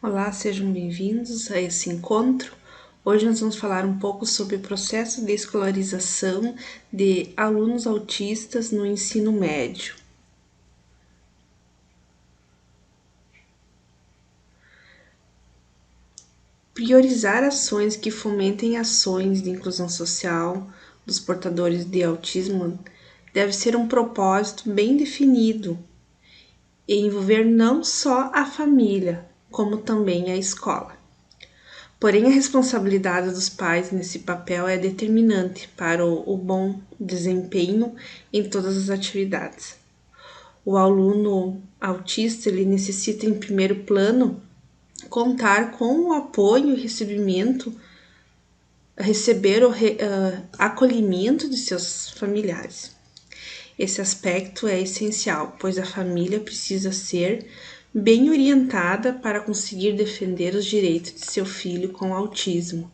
Olá, sejam bem-vindos a esse encontro. Hoje nós vamos falar um pouco sobre o processo de escolarização de alunos autistas no ensino médio. Priorizar ações que fomentem ações de inclusão social dos portadores de autismo deve ser um propósito bem definido e envolver não só a família, como também a escola. Porém, a responsabilidade dos pais nesse papel é determinante para o bom desempenho em todas as atividades. O aluno autista ele necessita, em primeiro plano, contar com o apoio e receber o acolhimento de seus familiares. Esse aspecto é essencial, pois a família precisa ser bem orientada para conseguir defender os direitos de seu filho com autismo.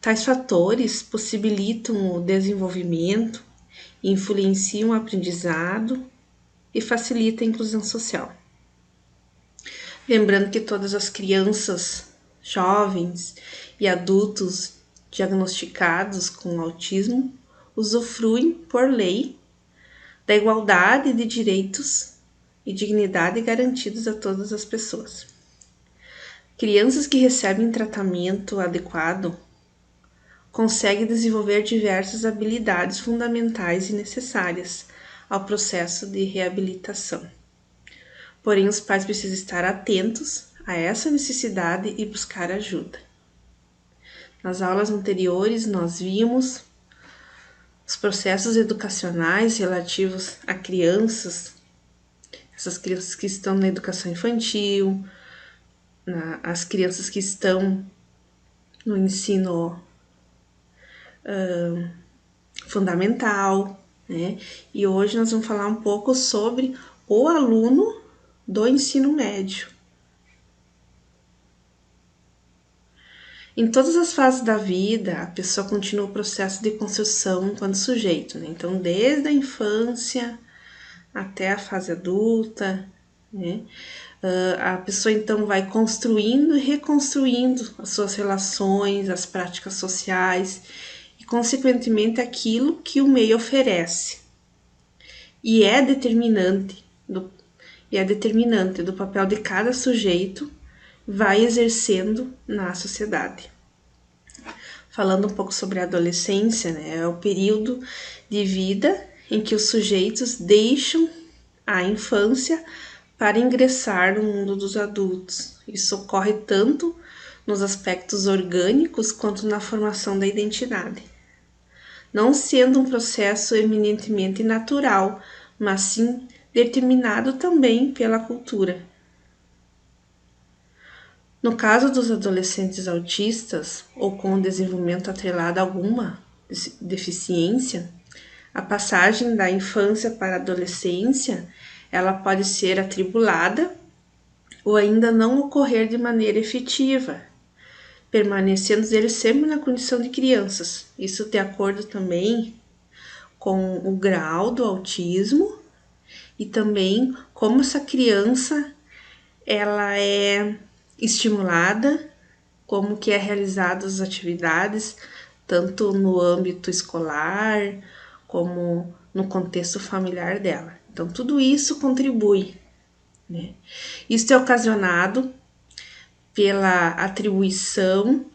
Tais fatores possibilitam o desenvolvimento, influenciam o aprendizado e facilitam a inclusão social. Lembrando que todas as crianças, jovens e adultos diagnosticados com autismo usufruem, por lei, da igualdade de direitos e dignidade garantidos a todas as pessoas. Crianças que recebem tratamento adequado conseguem desenvolver diversas habilidades fundamentais e necessárias ao processo de reabilitação. Porém, os pais precisam estar atentos a essa necessidade e buscar ajuda. Nas aulas anteriores, nós vimos os processos educacionais relativos a crianças, essas crianças que estão na educação infantil, as crianças que estão no ensino fundamental, né? E hoje nós vamos falar um pouco sobre o aluno do ensino médio. Em todas as fases da vida, a pessoa continua o processo de construção enquanto sujeito, né? Então, desde a infância até a fase adulta, né? A pessoa então vai construindo e reconstruindo as suas relações, as práticas sociais e, consequentemente, aquilo que o meio oferece. E é determinante do papel de cada sujeito vai exercendo na sociedade. Falando um pouco sobre a adolescência, né, é o período de vida em que os sujeitos deixam a infância para ingressar no mundo dos adultos. Isso ocorre tanto nos aspectos orgânicos quanto na formação da identidade. Não sendo um processo eminentemente natural, mas sim determinado também pela cultura. No caso dos adolescentes autistas ou com desenvolvimento atrelado a alguma deficiência, a passagem da infância para a adolescência, ela pode ser atribulada ou ainda não ocorrer de maneira efetiva, permanecendo eles sempre na condição de crianças. Isso de acordo também com o grau do autismo e também como essa criança ela é estimulada, como que é realizadas as atividades, tanto no âmbito escolar, como no contexto familiar dela. Então, tudo isso contribui, né? Isso é ocasionado pela atribuição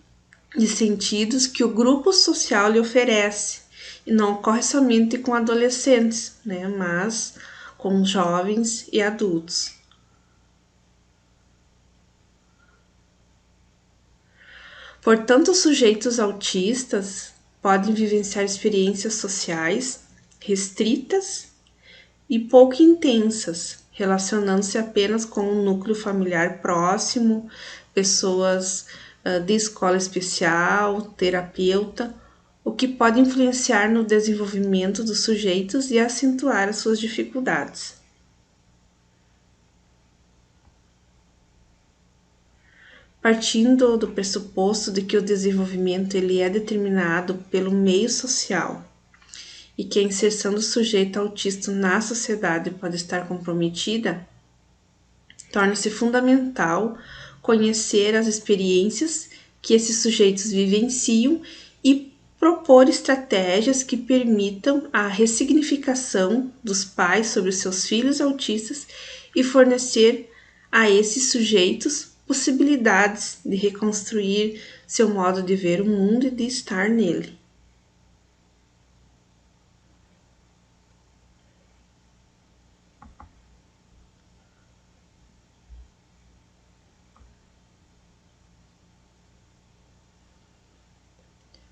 de sentidos que o grupo social lhe oferece, e não ocorre somente com adolescentes, né? Mas com jovens e adultos. Portanto, os sujeitos autistas podem vivenciar experiências sociais restritas e pouco intensas, relacionando-se apenas com um núcleo familiar próximo, pessoas de escola especial, terapeuta, o que pode influenciar no desenvolvimento dos sujeitos e acentuar as suas dificuldades. Partindo do pressuposto de que o desenvolvimento ele é determinado pelo meio social e que a inserção do sujeito autista na sociedade pode estar comprometida, torna-se fundamental conhecer as experiências que esses sujeitos vivenciam e propor estratégias que permitam a ressignificação dos pais sobre os seus filhos autistas e fornecer a esses sujeitos possibilidades de reconstruir seu modo de ver o mundo e de estar nele.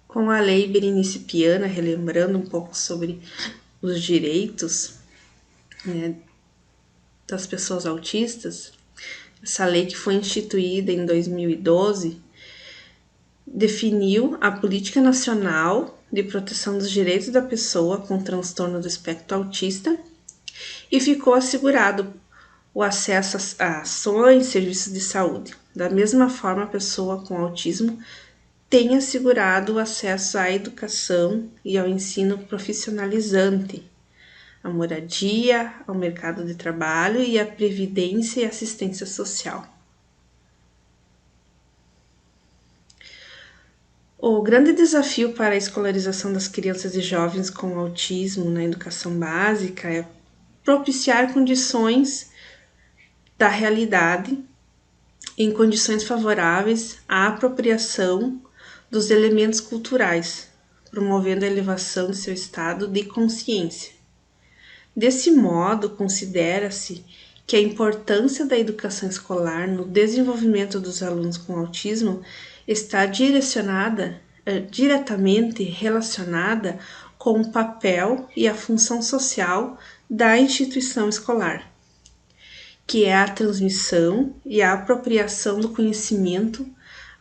Com a Lei Berenice Piana, relembrando um pouco sobre os direitos, né, das pessoas autistas, essa lei que foi instituída em 2012 definiu a Política Nacional de Proteção dos Direitos da Pessoa com Transtorno do Espectro Autista e ficou assegurado o acesso a ações e serviços de saúde. Da mesma forma, a pessoa com autismo tem assegurado o acesso à educação e ao ensino profissionalizante, à moradia, ao mercado de trabalho e à previdência e assistência social. O grande desafio para a escolarização das crianças e jovens com autismo na educação básica é propiciar condições da realidade em condições favoráveis à apropriação dos elementos culturais, promovendo a elevação de seu estado de consciência. Desse modo, considera-se que a importância da educação escolar no desenvolvimento dos alunos com autismo está diretamente relacionada com o papel e a função social da instituição escolar, que é a transmissão e a apropriação do conhecimento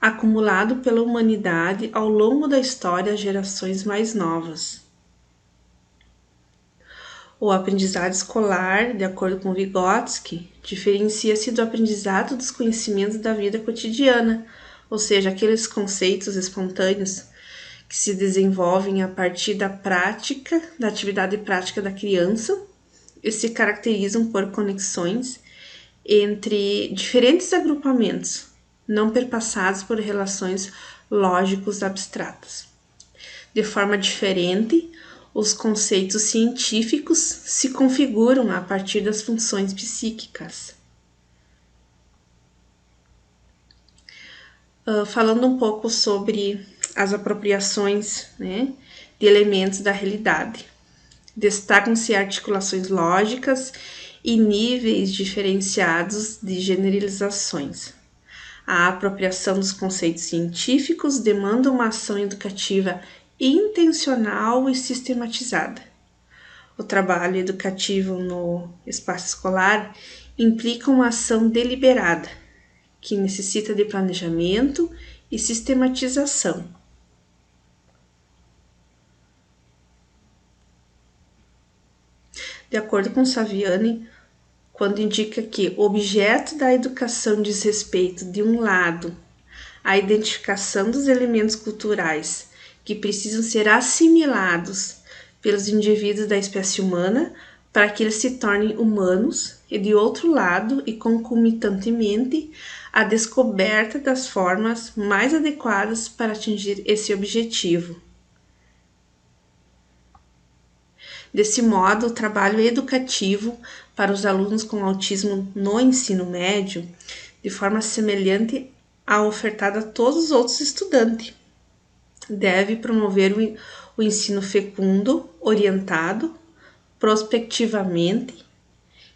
acumulado pela humanidade ao longo da história às gerações mais novas. O aprendizado escolar, de acordo com Vygotsky, diferencia-se do aprendizado dos conhecimentos da vida cotidiana, ou seja, aqueles conceitos espontâneos que se desenvolvem a partir da prática, da atividade prática da criança e se caracterizam por conexões entre diferentes agrupamentos, não perpassados por relações lógicos abstratas. De forma diferente, os conceitos científicos se configuram a partir das funções psíquicas. Falando um pouco sobre as apropriações, né, de elementos da realidade. Destacam-se articulações lógicas e níveis diferenciados de generalizações. A apropriação dos conceitos científicos demanda uma ação educativa intencional e sistematizada. O trabalho educativo no espaço escolar implica uma ação deliberada, que necessita de planejamento e sistematização. De acordo com Saviani, quando indica que o objeto da educação diz respeito, de um lado, à identificação dos elementos culturais que precisam ser assimilados pelos indivíduos da espécie humana para que eles se tornem humanos, e de outro lado, e concomitantemente, a descoberta das formas mais adequadas para atingir esse objetivo. Desse modo, o trabalho educativo para os alunos com autismo no ensino médio, de forma semelhante à ofertada a todos os outros estudantes, deve promover o ensino fecundo, orientado, prospectivamente,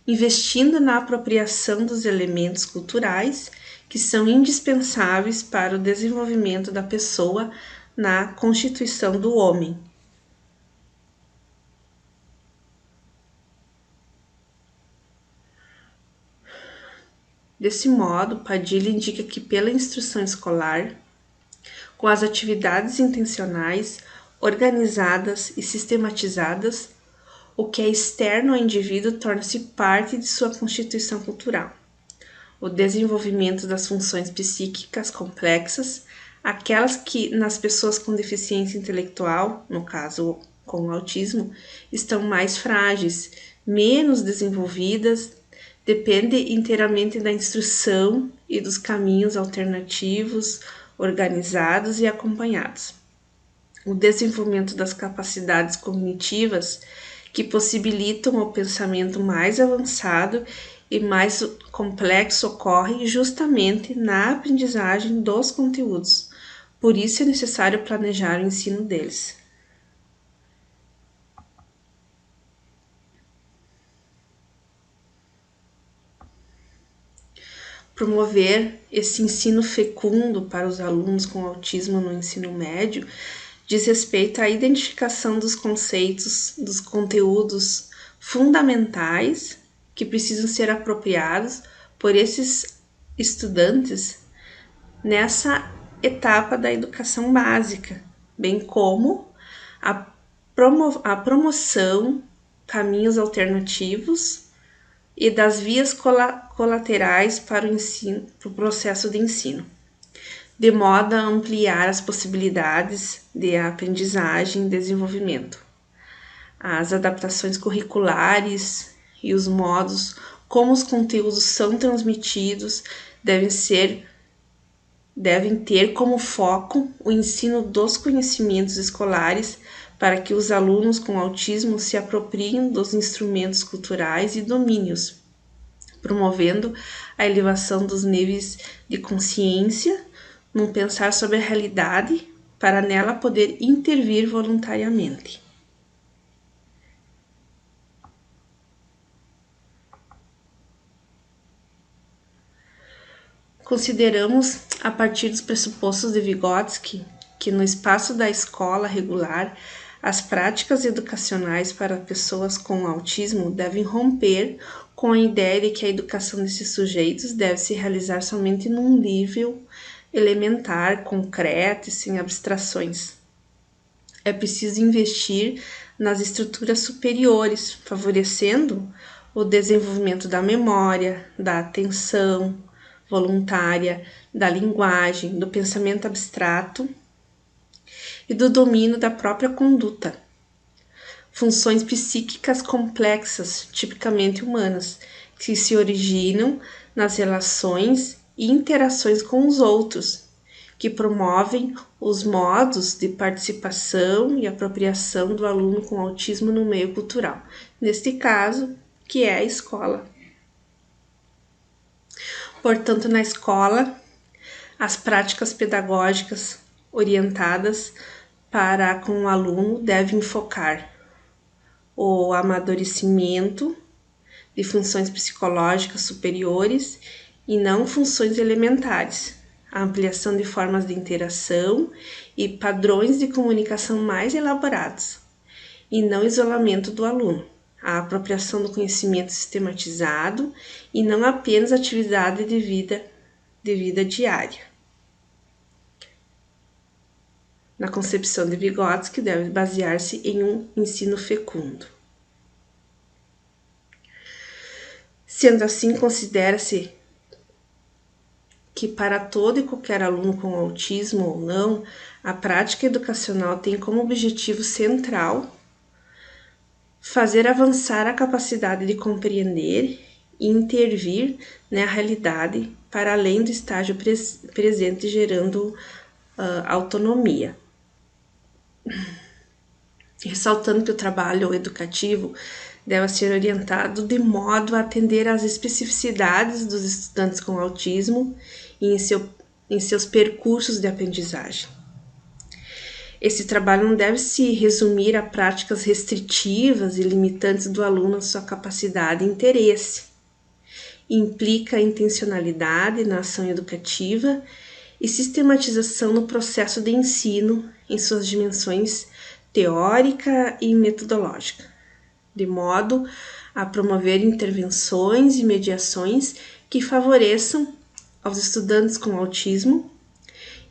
investindo na apropriação dos elementos culturais que são indispensáveis para o desenvolvimento da pessoa na constituição do homem. Desse modo, Padilha indica que pela instrução escolar, com as atividades intencionais, organizadas e sistematizadas, o que é externo ao indivíduo torna-se parte de sua constituição cultural. O desenvolvimento das funções psíquicas complexas, aquelas que nas pessoas com deficiência intelectual, no caso com autismo, estão mais frágeis, menos desenvolvidas, depende inteiramente da instrução e dos caminhos alternativos, organizados e acompanhados. O desenvolvimento das capacidades cognitivas que possibilitam o pensamento mais avançado e mais complexo ocorre justamente na aprendizagem dos conteúdos. Por isso é necessário planejar o ensino deles. Promover esse ensino fecundo para os alunos com autismo no ensino médio diz respeito à identificação dos conceitos, dos conteúdos fundamentais que precisam ser apropriados por esses estudantes nessa etapa da educação básica, bem como a promoção, caminhos alternativos e das vias colaterais para o ensino, para o processo de ensino, de modo a ampliar as possibilidades de aprendizagem e desenvolvimento. As adaptações curriculares e os modos como os conteúdos são transmitidos devem ter como foco o ensino dos conhecimentos escolares para que os alunos com autismo se apropriem dos instrumentos culturais e domínios, promovendo a elevação dos níveis de consciência num pensar sobre a realidade para nela poder intervir voluntariamente. Consideramos, a partir dos pressupostos de Vygotsky, que no espaço da escola regular, as práticas educacionais para pessoas com autismo devem romper com a ideia de que a educação desses sujeitos deve se realizar somente num nível elementar, concreto e sem abstrações. É preciso investir nas estruturas superiores, favorecendo o desenvolvimento da memória, da atenção voluntária, da linguagem, do pensamento abstrato e do domínio da própria conduta. Funções psíquicas complexas, tipicamente humanas, que se originam nas relações e interações com os outros, que promovem os modos de participação e apropriação do aluno com autismo no meio cultural, neste caso, que é a escola. Portanto, na escola, as práticas pedagógicas orientadas para com o aluno devem focar o amadurecimento de funções psicológicas superiores e não funções elementares, a ampliação de formas de interação e padrões de comunicação mais elaborados, e não isolamento do aluno, a apropriação do conhecimento sistematizado e não apenas atividade de vida diária. Na concepção de Vygotsky, deve basear-se em um ensino fecundo. Sendo assim, considera-se que para todo e qualquer aluno com autismo ou não, a prática educacional tem como objetivo central fazer avançar a capacidade de compreender e intervir na realidade para além do estágio presente, gerando autonomia. Ressaltando que o trabalho educativo deve ser orientado de modo a atender às especificidades dos estudantes com autismo e em seus percursos de aprendizagem. Esse trabalho não deve se resumir a práticas restritivas e limitantes do aluno à sua capacidade e interesse. Implica intencionalidade na ação educativa e sistematização no processo de ensino em suas dimensões teórica e metodológica, de modo a promover intervenções e mediações que favoreçam aos estudantes com autismo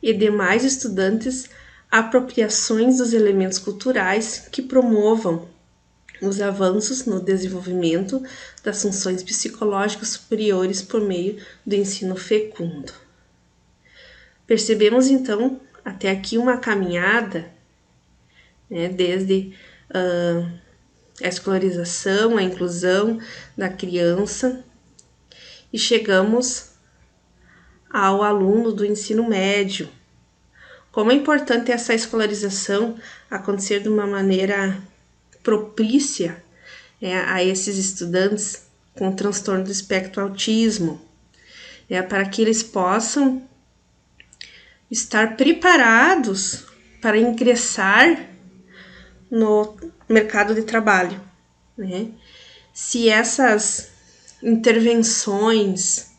e demais estudantes apropriações dos elementos culturais que promovam os avanços no desenvolvimento das funções psicológicas superiores por meio do ensino fecundo. Percebemos então até aqui uma caminhada, desde a escolarização, a inclusão da criança e chegamos ao aluno do ensino médio. Como é importante essa escolarização acontecer de uma maneira propícia a esses estudantes com transtorno do espectro autismo, para que eles possam estar preparados para ingressar no mercado de trabalho, né? Se essas intervenções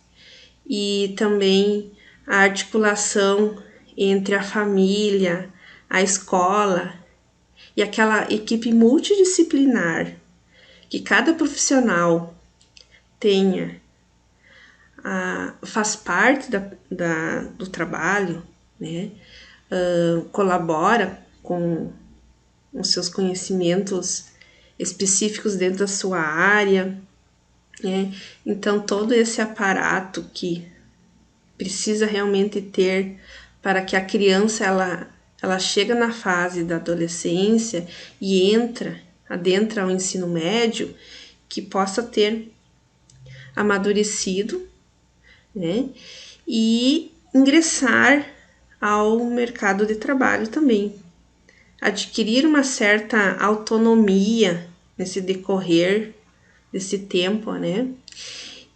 e também a articulação entre a família, a escola e aquela equipe multidisciplinar que cada profissional tenha, faz parte do trabalho, né? Colabora com os seus conhecimentos específicos dentro da sua área, né? Então todo esse aparato que precisa realmente ter para que a criança ela chega na fase da adolescência e adentra ao ensino médio, que possa ter amadurecido, né? E ingressar ao mercado de trabalho também. Adquirir uma certa autonomia nesse decorrer desse tempo, né?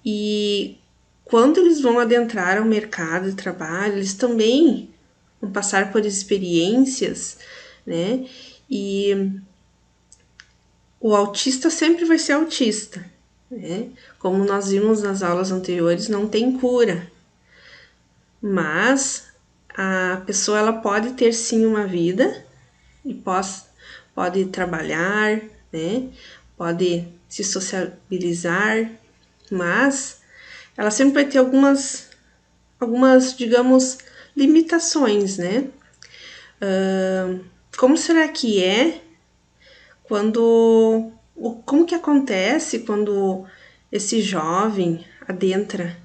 E quando eles vão adentrar ao mercado de trabalho, eles também vão passar por experiências, né? E o autista sempre vai ser autista, né? Como nós vimos nas aulas anteriores, não tem cura. Mas a pessoa ela pode ter sim uma vida e pode trabalhar, né? Pode se sociabilizar, mas ela sempre vai ter algumas, digamos, limitações, né? Como será que é como que acontece quando esse jovem adentra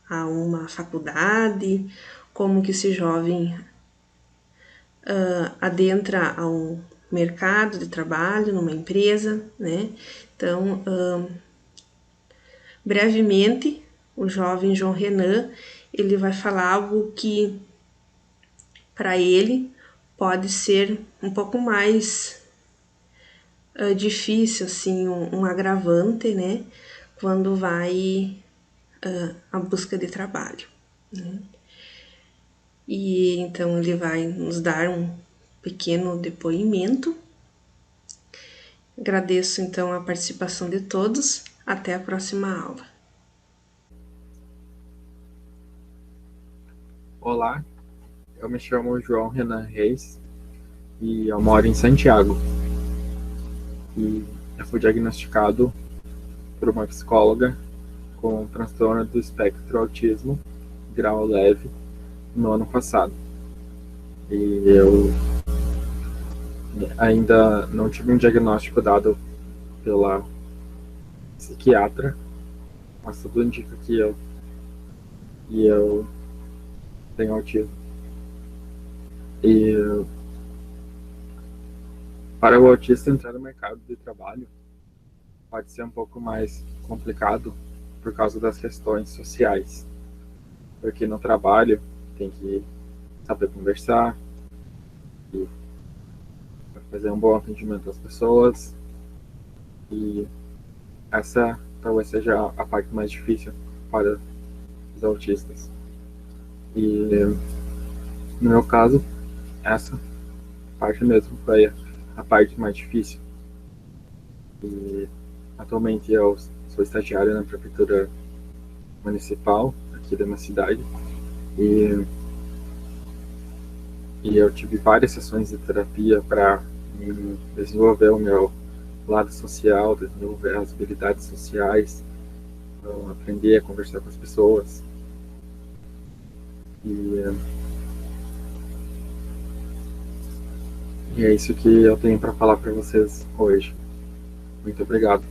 a uma faculdade, como que esse jovem adentra a um mercado de trabalho, numa empresa, né? Então, brevemente, o jovem João Renan, ele vai falar algo que, para ele, pode ser um pouco mais difícil, assim, um agravante, né? Quando vai à busca de trabalho, né? E então ele vai nos dar um pequeno depoimento. Agradeço então a participação de todos. Até a próxima aula. Olá, eu me chamo João Renan Reis e eu moro em Santiago. E eu fui diagnosticado por uma psicóloga com transtorno do espectro autismo, grau leve, no ano passado. E eu ainda não tive um diagnóstico dado pela psiquiatra, mas tudo indica que eu tenho autismo. E para o autista entrar no mercado de trabalho pode ser um pouco mais complicado por causa das questões sociais, porque no trabalho tem que saber conversar e fazer um bom atendimento às pessoas, e essa talvez seja a parte mais difícil para os autistas. E no meu caso, essa parte mesmo foi a parte mais difícil. E atualmente eu sou estagiário na prefeitura municipal aqui da minha cidade, e eu tive várias sessões de terapia para desenvolver o meu lado social, desenvolver as habilidades sociais, aprender a conversar com as pessoas. E é isso que eu tenho para falar para vocês hoje. Muito obrigado.